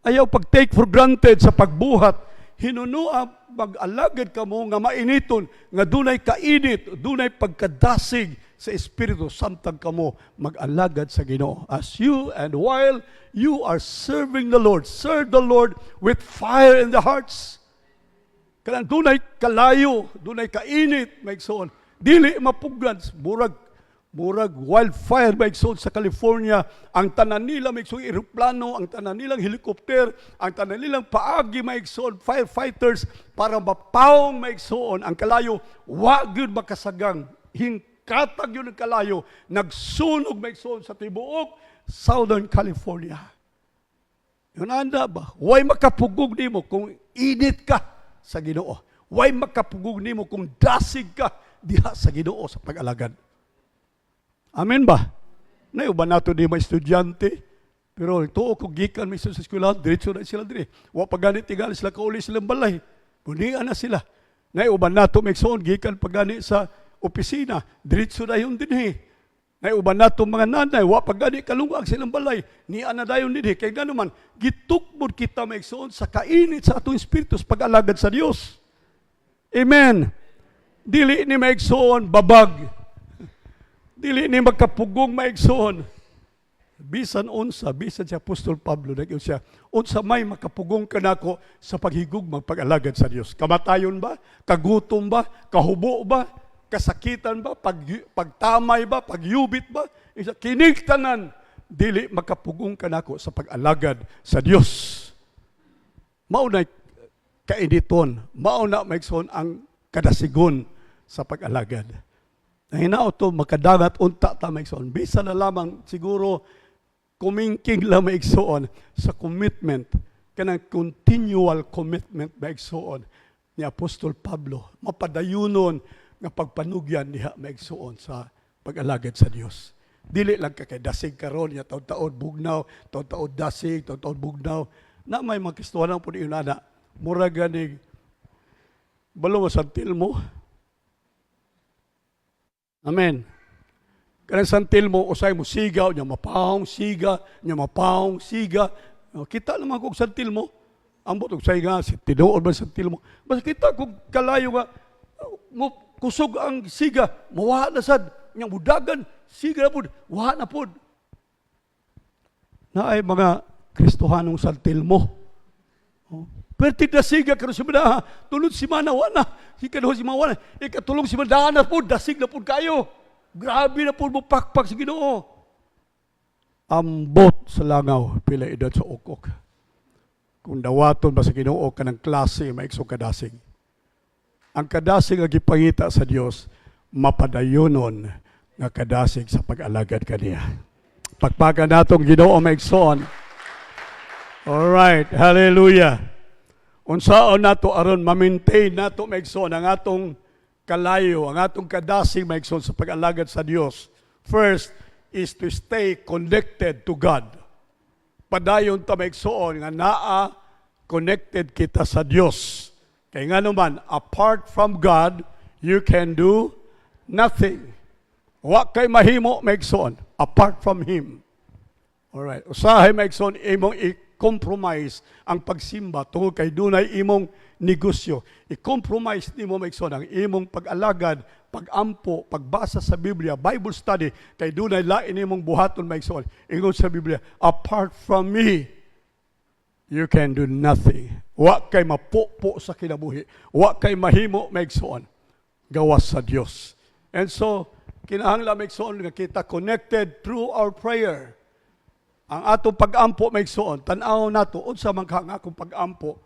ayaw pag-take for granted sa pagbuhat, hinunua mag-alagad ka mo nga mainiton, nga dunay kainit, dunay pagkadasig sa Espiritu, samtang ka mo mag-alagad sa Ginoo. As you and while you are serving the Lord, serve the Lord with fire in the hearts. Kanang dunay kalayo, dunay kainit, maigsoon. Dili mapuglan, murag wildfire maigsoon sa California. Ang tanan nila maigsoon eroplano, ang tanan nilang helicopter, ang tanan nilang paagi maigsoon firefighters para mapawong maigsoon ang kalayo. Wa gyud makasagang hingkatag yun ang kalayo, nagsunog maigsoon sa tibuok Southern California. Yun anda ba? Way makapugog nimo kung init ka sa Ginoo. Way makapugog nimo kung dasig ka diha sa Ginoo sa pag-alagad. Amen ba? Naiuban nato di mga estudyante, pero tuo kung gikan may sa eskwela, diretso na sila dire. Wa pagani tigali sila kauli silang balay. Bunian na sila. Naiuban nato may igsoon gikan pagani sa opisina, diretso na yung dinhi. Naiuban nato mga nanay, wa pagani kalungag silang balay, niya na dayon dinhi. Kaya gano'n man, gitukbod kita may igsoon sa kainit sa atong espiritu sa pag-alagad sa Dios. Amen. Dili ni maigsoon babag. Dili ni magkapugong maigsoon. Bisan unsa, bisan si Apostol Pablo, nag-iyon siya, unsa may makapugong kanako sa paghigugmang pag-alagad sa Dios. Kamatayon ba? Kagutom ba? Kahubo ba? Kasakitan ba? Pagtamay ba? Pagyubit ba? Kining tanan, dili makapugong kanako sa pag-alagad sa Dios. Maunay kainiton, mauna maigsoon ang kadasigon sa pag-alagad. Nahinaw to makadagat unta ta maigsoon. Bisa na lamang siguro kumingking lang maigsoon sa commitment, kanang continual commitment maigsoon ni Apostol Pablo. Mapadayunon nga pagpanugyan niya maigsoon sa pag-alagad sa Dios. Dili lang ka kay dasig karon ya taud-taud bugnaw, taud-taud dasig, taud-taud bugnaw. Na may mga Kristohanon po diyon ana. Mura ganig balo masantil mo. Amen. Kanang santil mo, usay mo sigaw, niya mapahong siga, niya mapahong siga. Kita naman kung santil mo. Ambot usay nga, tinuod ba santil mo. Basta kita kung kalayo nga, kusog ang siga, mawaha na sad. Niyang budagan, siga na po, waha na po. Na ay mga Kristohanong santil mo. Perti na siga karon si madaha, tulod si mana wana, ikaduha si mawana, ikatulong si madaha na po, dasig na po kayo. Grabe na po mo pakpak sa Ginoo. Ambot sa langaw, pila edad sa ukok. Kung dawaton ba sa Ginoo ka ng klase, maiksong kadasig. Ang kadasig ang gipangita sa Dios, mapadayonon nga kadasig sa pag-alagad kaniya. Pagpakan natong Ginoo maigsoon. Alright, hallelujah. Unsaon nato aron ma-maintain nato maigsoon ang atong kalayo, ang atong kadasig maigsoon sa pag-alagad sa Dios. First is to stay connected to God. Padayon ta maigsoon nga naa connected kita sa Dios. Kaya nga naman, apart from God, you can do nothing. Wa kay mahimo maigsoon apart from Him. Alright. Usahay maigsoon imong i-compromise ang pagsimba tungod kay dunay imong negosyo. I-compromise nimo maigsoon ang imong pag-alagad, pag-ampo, pagbasa sa Biblia, Bible study, kay dunay lain imong buhaton maigsoon. Ingon sa Biblia, apart from me, you can do nothing. Wa kay mapupo sa kinabuhi. Wa kay mahimo maigsoon. Gawas sa Dios. And so, kinahanglan maigsoon nga kita connected through our prayer. Ang atong pag-ampo maigsoon, tan-aw nato unsa man ka ang akong pag-ampo.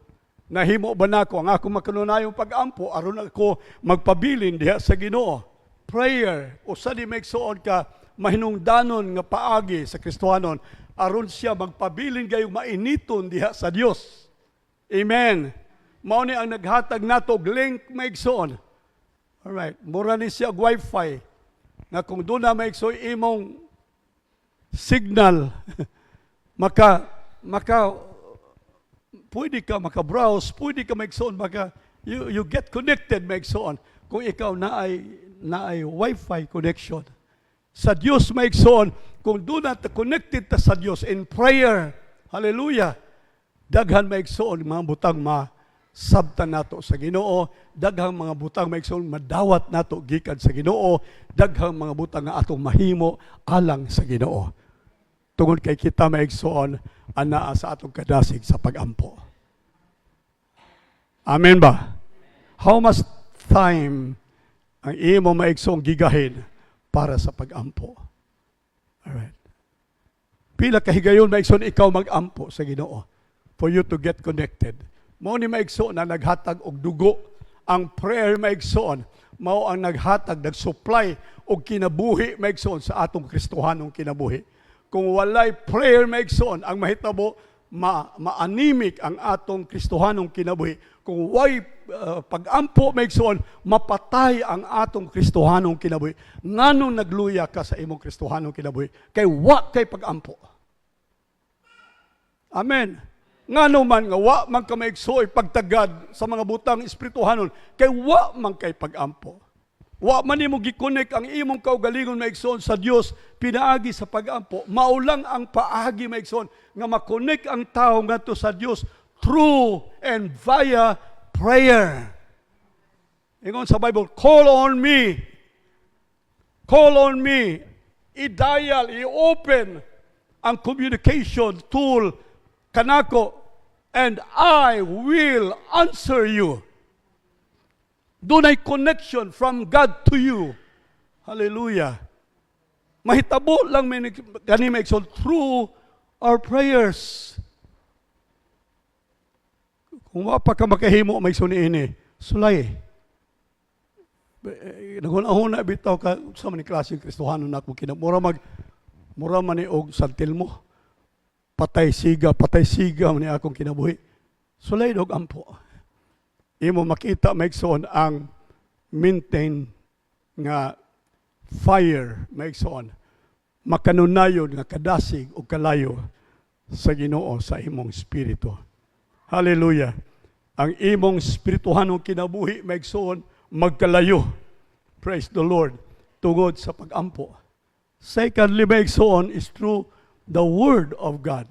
Nahimo ba nako ang akong makanunayong pag-ampo aron ako magpabilin diha sa Ginoo. Prayer usa di maigsoon ka mahinungdanon nga paagi sa Kristohanon aron siya magpabilin gayong mainiton diha sa Dios. Amen. Mao ni ang naghatag nato og link maigsoon. Alright, mura ni siya wifi na kung doon na maigsoon imong signal maka pwede ka maka-browse, pwede ka maigsoon, you get connected maigsoon kung ikaw naay wifi connection. Sa Dios maigsoon, kung doon na connected ta sa Dios in prayer, hallelujah, daghan maigsoon mga butang sabtan nato sa Ginoo, daghang mga butang maigsoon madawat nato gikan sa Ginoo, daghang mga butang nga atong mahimo alang sa Ginoo. Tungod kay kita maigsoon anaa sa atong kadasig sa pag-ampo. Amen ba? How much time ang imo maigsoong gigahin para sa pag-ampo? Alright. Pila kahigayon maigsoon ikaw mag-ampo sa Ginoo for you to get connected. Mao ni maigsoon na naghatag og dugo. Ang prayer maigsoon mao ang naghatag, nagsupply og kinabuhi maigsoon sa atong Kristohanong kinabuhi. Kung walay prayer maigsoon, ang mahitabo maanimic ang atong Kristohanong kinabuhi. Kung way pag-ampo maigsoon, mapatay ang atong Kristohanong kinabuhi. Nganong nagluya ka sa imong Kristohanong kinabuhi? Kay wa kay pag-ampo. Amen. Ngano man nga wa man ka maigsoon pagtagad sa mga butang espirituhanon, kay wa man kay pag-ampo. Wa man nimo gi-connect ang imong kaugalingon maigsoon sa Dios pinaagi sa pag-ampo. Maulang ang paagi maigsoon nga ma-connect ang tao ngadto sa Dios through and via prayer. Ingon sa Bible, call on me. Call on me. I-dial, i-open ang communication tool kanako, and I will answer you. Dunay connection from God to you. Hallelujah. Mahitabo lang gani maigsoon through our prayers. Kung wa pa ka makahimo maigsoon niini, sulay. Naghuna bitaw ka sa man ni klaseng Kristohanon nako kinamura mura man ni og santilmo. Patay siga man ni akong kinabuhi. Sulay dog ampo. Imo makita maigsoon ang maintain nga fire maigsoon. Makanunayon nga kadasig o kalayo sa Ginoo sa imong espiritu. Hallelujah. Ang imong espirituhanong kinabuhi maigsoon magkalayo. Praise the Lord. Tungod sa pag-ampo. Secondly maigsoon is through the Word of God.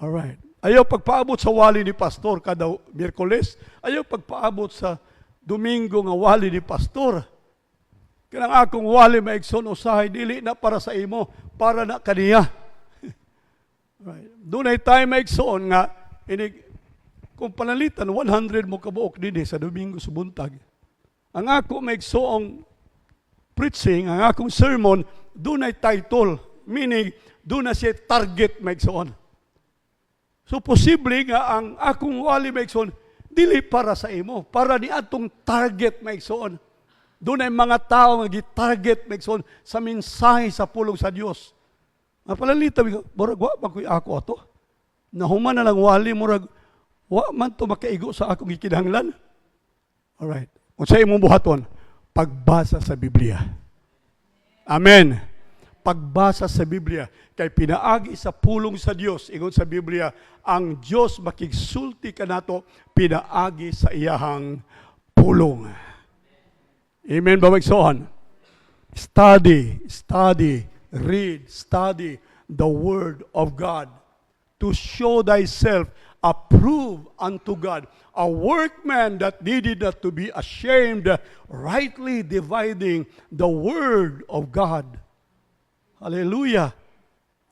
All right. Ayaw pagpaabot sa wali ni pastor kada Miyerkules. Ayaw pagpaabot sa Domingo nga wali ni pastor. Kanang akong wali maigsoon usahay dili na para sa imo, para na kaniya. Right. Dunay time maigsoon nga kung panalitan 100 mo kabuok dinhi sa Domingo sa buntag. Ang ako maigsoong preaching, ang akong sermon dunay title, meaning dunay siya target maigsoon. So posible nga ang akong wali maigsoon dili para sa imo, para ni atong target maigsoon. Doon ay mga tao nga gi-target maigsoon sa mensahe sa pulong sa Dios. Mapalalita murag wa man koy ako ato. Nahuman na lang wali murag wa man to makaigo sa akong gikinahanglan. Alright. Unsa imong buhaton? Pagbasa sa Biblia. Amen. pagbasa sa Biblia, kay pinaagi sa pulong sa Dios, ingon sa Biblia, ang Dios makigsulti kanato pinaagi sa iyahang pulong. Amen ba magsoon? Study, read, study the Word of God to show thyself approved unto God, a workman that needed not to be ashamed, rightly dividing the Word of God. Hallelujah!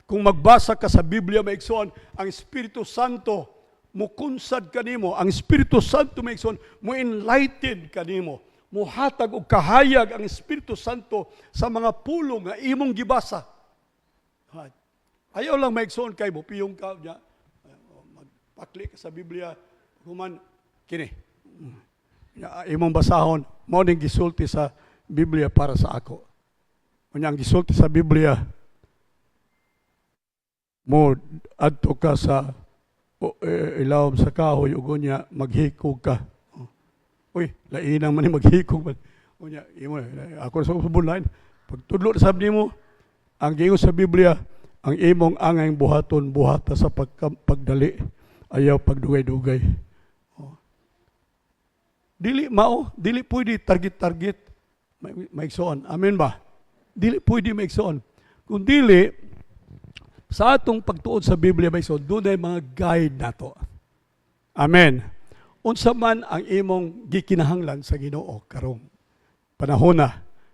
Kung magbasa ka sa Biblia, maigsoon, ang Espiritu Santo, mukunsad kanimo, ang Espiritu Santo maigsoon, mo enlighten kanimo, muhatag og kahayag ang Espiritu Santo sa mga pulong nga imong gibasa. Ayaw lang maigsoon kay mo, piyong ka, magpakli ka sa Biblia, human, kini. Imong basahon, mao ning gisulti sa Biblia para sa ako. Kanya ang gisulti sa Biblia, mo adto ka sa ilawom sa kahoy, ug unya maghikog ka. Uy, lainang man ni maghikog man. Unya, ako sa subunlain, pag tudlo sa nimo, ang giingon sa Biblia, ang imong angay buhaton buhata sa pagdali, ayaw pagdugay-dugay. Dili pwede target maigsoon. Amen ba? Dili pwede maigsoon. Kung dili, sa atong pagtuod sa Biblia maigsoon, doon ay mga guide nato. Amen. Unsa man ang imong gikinahanglan sa Ginoo karong panahon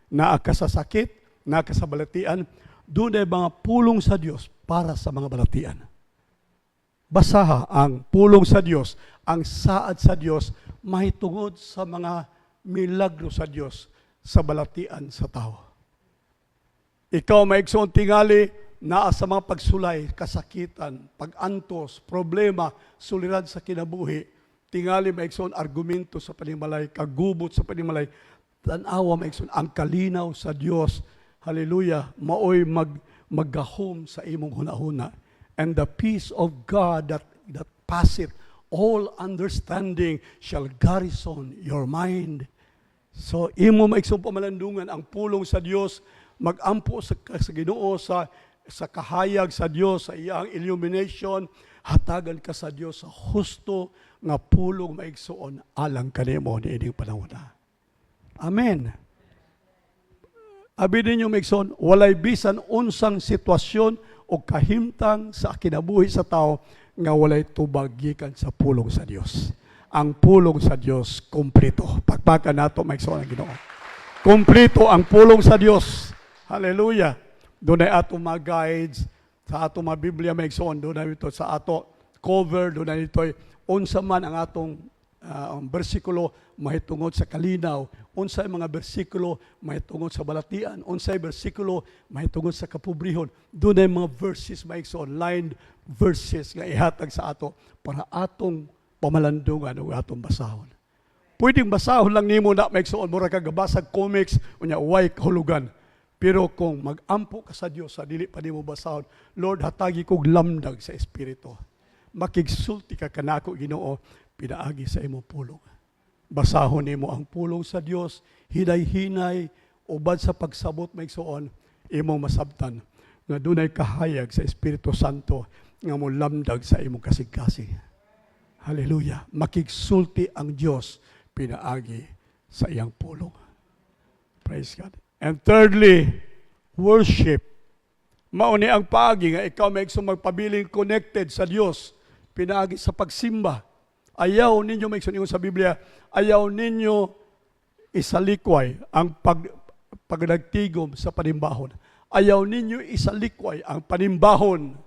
na ka sa sakit, na ka sa balatian, doon ay mga pulong sa Dios para sa mga balatian. Basaha ang pulong sa Dios, ang saad sa Dios, mahitungod sa mga milagro sa Dios sa balatian sa tao. Ikaw maigsoon tingali, naa sa mga pagsulay, kasakitan, pag-antos, problema, suliran sa kinabuhi, tingali maigsoon argumento sa panimalay, kagubot sa panimalay, tanawa maigsoon ang kalinaw sa Dios. Hallelujah, maoy maggahom sa imong hunahuna. And the peace of God that passeth all understanding shall garrison your mind. So, imo maigsoon pamalandungan ang pulong sa Dios, magampo sa Ginoo sa kahayag sa Dios, sa iyang illumination, hatagan ka sa Dios sa husto nga pulong maigsoon alang kanimo niining panahon. Amen. Abi ninyo maigsoon, walay bisan unsang sitwasyon o kahimtang sa kinabuhi sa tao nga walay tubag gikan sa pulong sa Dios. Ang pulong sa Dios kompleto. Pagpakan nato maigsoon ang Ginoo. Kompleto ang pulong sa Dios. Hallelujah. Doon ay ato mga guides, sa ato mga Biblia maigsoon, doon ay ito sa ato cover, doon ay ito unsa man ang atong bersikulo mahitungod sa kalinaw, unsay mga bersikulo mahitungod sa balatian, unsay bersikulo mahitungod sa kapobrehon. Doon ay mga verses maigsoon, lined verses nga ihatag sa ato para atong pamalandungan o atong basahon. Pwedeng basahon lang nimo na maigsoon, mura ka gabasag comics, unya way kahulugan. Pero kung mag-ampo ka sa Dios, sa dili pa nimo basahon, Lord, hatagi kog lamdag sa Espiritu. Makigsulti ka kanako, Ginoo, pinaagi sa imong pulong. Basahon nimo ang pulong sa Dios, hinay-hinay, ubad sa pagsabot maigsoon, imong masabtan nga dunay kahayag sa Espiritu Santo nga mo lamdag sa imong kasig-kasig. Hallelujah. Makigsulti ang Dios pinaagi sa iyang pulong. Praise God. And thirdly, worship. Mauni ang paagi nga ikaw may magpabiling connected sa Dios, pinaagi sa pagsimba. Ayaw ninyo, may ingon sa Biblia, ayaw ninyo isalikway ang pagnagtigom sa panimbahon. Ayaw ninyo isalikway ang panimbahon.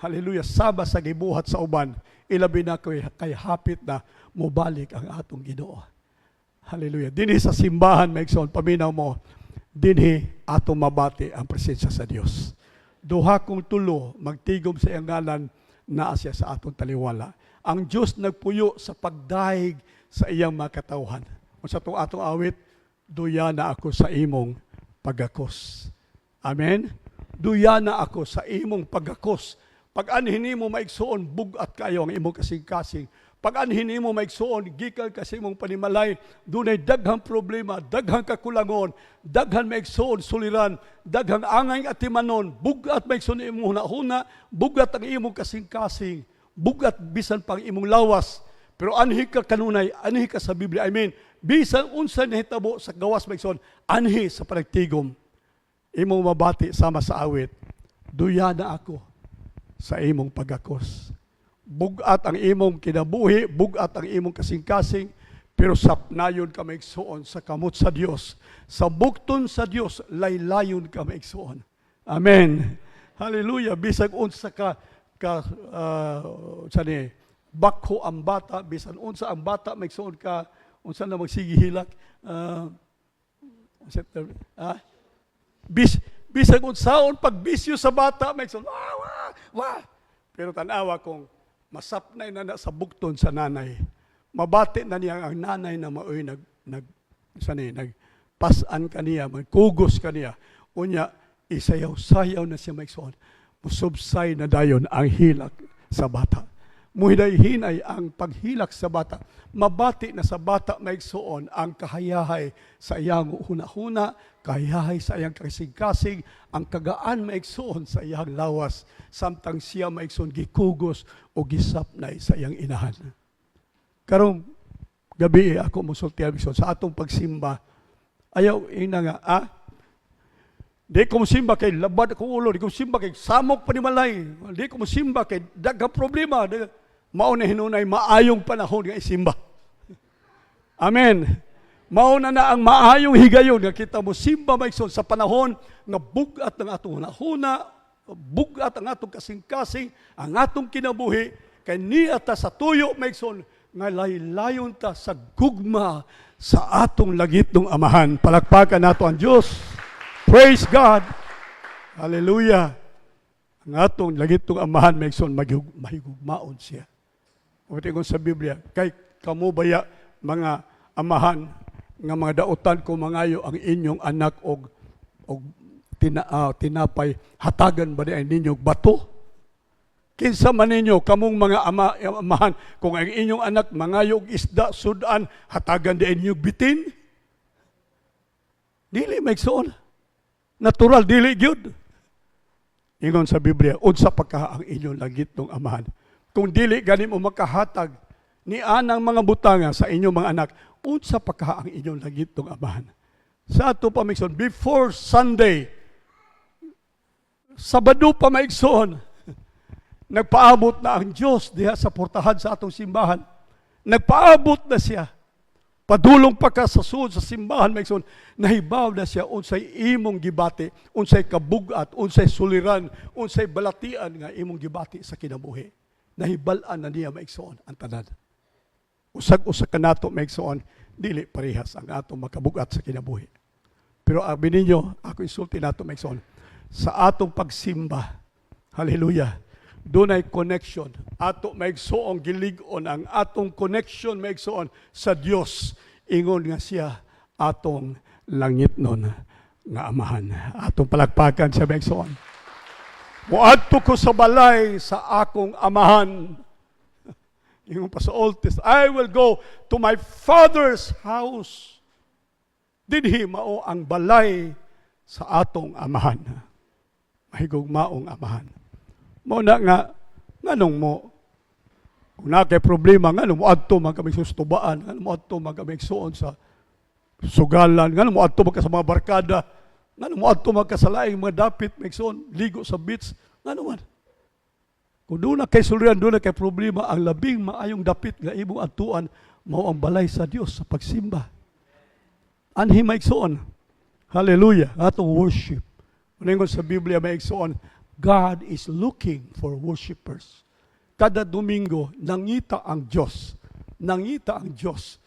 Hallelujah. Saba sa gibuhat sa uban, ilabi na kay hapit na mubalik ang atong Ginoo. Hallelujah. Dinhi sa simbahan, may paminaw mo, dinhi atong mabati ang presensya sa Dios. Duha kong tulo, magtigom sa iyang ngalan, naa siya sa atong taliwala. Ang Diyos nagpuyo sa pagdaig sa iyang mga katawhan. Kung sa atong awit, duya na ako sa imong pagakos. Amen? Duya na ako sa imong pagakos. Pag anhin mo maigsoon, bugat kayo ang imong kasing-kasing. Pag anhin mo maigsuon, gikan kasi mong panimalay, dunay daghang problema, daghang kakulangon, daghang maigsuon, suliran, daghang angay at timanon, bugat maigsuon imong hunahuna, bugat ang imong kasing-kasing, bugat bisan pang imong lawas. Pero anhi ka kanunay, anhi ka sa Biblia. I mean, bisan unsa nahitabo sa gawas maigsuon, anhi sa panagtigom. Imong mabati sama sa awit, duya na ako sa imong pagakos. Bugat ang imong kinabuhi, bugat ang imong kasing-kasing, pero sapnayon ka maigsuon sa kamot sa Dios. Sa bukton sa Dios, laylayon ka maigsuon. Amen. Hallelujah. Bisag unsa ka bakho ang bata, bisan unsa ang bata maigsuon ka, unsa na magsigihilak, bisag unsaon pagbisyo sa bata maigsuon, wah. Pero tanawa kong masapnay na sa bukton sa nanay. Mabati na niya ang nanay na maoy nagpasan kaniya, magkugos kaniya. Unya, isayaw-sayaw na siya maigsuon. Musubsay na dayon ang hilak sa bata. Muhiday-hinay ang paghilak sa bata. Mabati na sa bata maigsuon ang kahayahay sa iyang huna-huna, kahayahay sa iyang kasing-kasing, ang kagaan maigsuon sa iyang lawas, samtang siya maigsuon gikugos o gisapnay sa iyang inahan. Karong gabi ako musultihan sa atong pagsimba, ayaw ina nga, di ko musimba kay labad akong ulo, di ko musimba kay samok panimalay, di ko musimba kay daghang problema, mao na hinunay maayong panahon nga isimba. Amen. Mao na ang maayong higayon nga kita mo simba maigsoon sa panahon nga bugat ang atong hunahuna, bugat ang atong kasing-kasing, ang atong kinabuhi, kay niya ta sa tuyo maigsoon nga laylayon ta sa gugma sa atong lagitong amahan. Palakpakan nato ang Dios. Praise God. Hallelujah. Ang atong lagitong amahan maigsoon mahigugmaon siya. Utingon sa Biblia, kay kamo baya mga amahan nga mga dautan ko mangayo ang inyong anak og tinapay, hatagan ba ay ninyo bato? Kinsa man ninyo kamong mga amahan kung ang inyong anak mangayo og isda sudan, hatagan di inyo bitin? Dili maigsoon. Natural dili gyud. Ingon sa Biblia, unsa pa ka ang inyong lagitong amahan? Kung dili gani mo makahatag ni anang mga butanga sa inyong mga anak, unsa pa ka ang inyong lagitong amahan? Sa ato pa maigsoon, before Sunday, Sabado pa maigsoon, nagpaabot na ang Diyos diha sa portahan sa atong simbahan. Nagpaabot na siya. Padulong pa ka sa suod sa simbahan maigsoon, nahibaw na siya unsay imong gibati, unsay kabugat, unsay suliran, unsay balatian nga imong gibati sa kinabuhi. Nahibalan na niya maigsoon ang tanan. Usag-usag ka nato maigsoon, dili parehas ang atong makabugat sa kinabuhi. Pero abi ninyo, ako isulti nato maigsoon, sa atong pagsimba, hallelujah, doon ay connection. Ato maigsoon gilig-on ang atong connection maigsoon sa Dios. Ingon nga siya atong langit nun nga amahan. Atong palakpakan sa maigsoon. Muadto ko sa balay sa akong amahan. Ingon pa sa Old Testament, I will go to my Father's house. Dinhi mao ang balay sa atong amahan. Mahigugmaong amahan. Mo na nga, nganong mo, kung na kay problema, nganong mo adto man kami sustubaan, nganong mo adto man kami igsuon sa sugalan, nganong mo adto man ka sa mga barkada, nganong mo adto man ka sa laing mga dapit, igsuon, ligo sa beach, nganong man. Kung doon na kay suliran, doon na kay problema, ang labing maayong dapit nga imong adtuan, mao ang balay sa Dios sa pagsimba. Anhi maigsuon. Hallelujah. Atong worship. Uningon sa Biblia maigsuon, God is looking for worshipers. Kada Domingo, nangita ang Diyos. Nangita ang Diyos.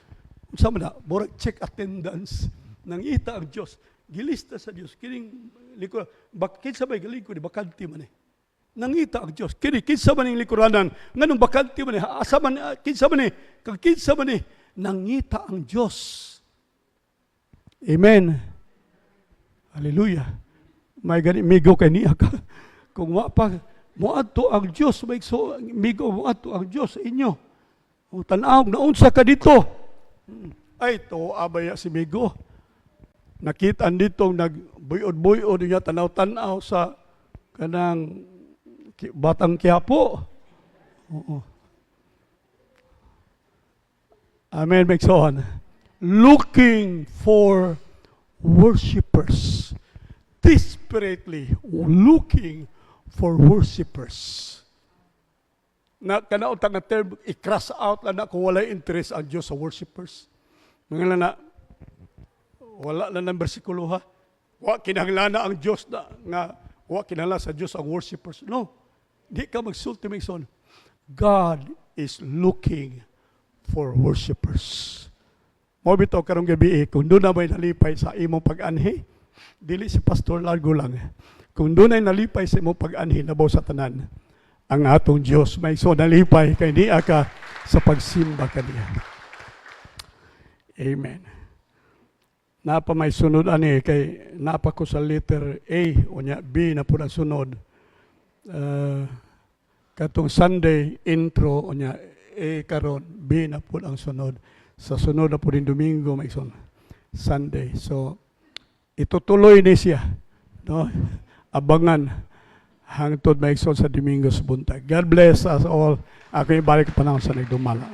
Sama na, murag check attendance. Nangita ang Diyos. Gilista sa Diyos. Kining likuran. Kinsa ba likuran? Bakanti man eh. Nangita ang Diyos. Kinsa man yung likuranan. Nganong bakanti man eh. Asa man, kinsa man eh. Kag kinsa man eh. Nangita ang Diyos. Amen. Hallelujah. May gani, migo kay niya ka. Kung wa pa, muadto ang Diyos, migo, muadto ang Diyos sa inyo. O, tanaw, naunsa ka dito. Ay, to, abaya si Migo. Nakita ditong nagbuyod-buyod niya, tanaw-tanaw sa kanang Batang Quiapo. Oo. Amen, Megson. Looking for worshipers. Desperately looking for worshipers. Na kanautang na term, i-cross out lang na kung wala interest ang Diyos sa worshipers. Mga na, wala na ng bersikulo ha. Wa kinahanglan ang Diyos na, nga, wa kinahanglan sa Diyos ang worshipers. No, di ka magsulti, Mason. God is looking for worshipers. Mo bitaw karong gabi kung doon na may nalipay sa imong pag-anhi, dili si Pastor Largo lang. Kung doon ay nalipay sa imong pag-anhi, nabaw sa tanan, ang atong Diyos may so nalipay kay di ka sa pagsimba kaniya. Amen. Napa may sunod ani kay napa ko sa letter A unya B na po ang sunod. Katong Sunday intro unya A karon B na po ang sunod. Sa sunod na po din Domingo may Sunday. So itutuloy ni siya, no? Abangan hangtod maigsoon sa Domingo sa buntag. God bless us all. Ako ibalik panahon sa nagdumala.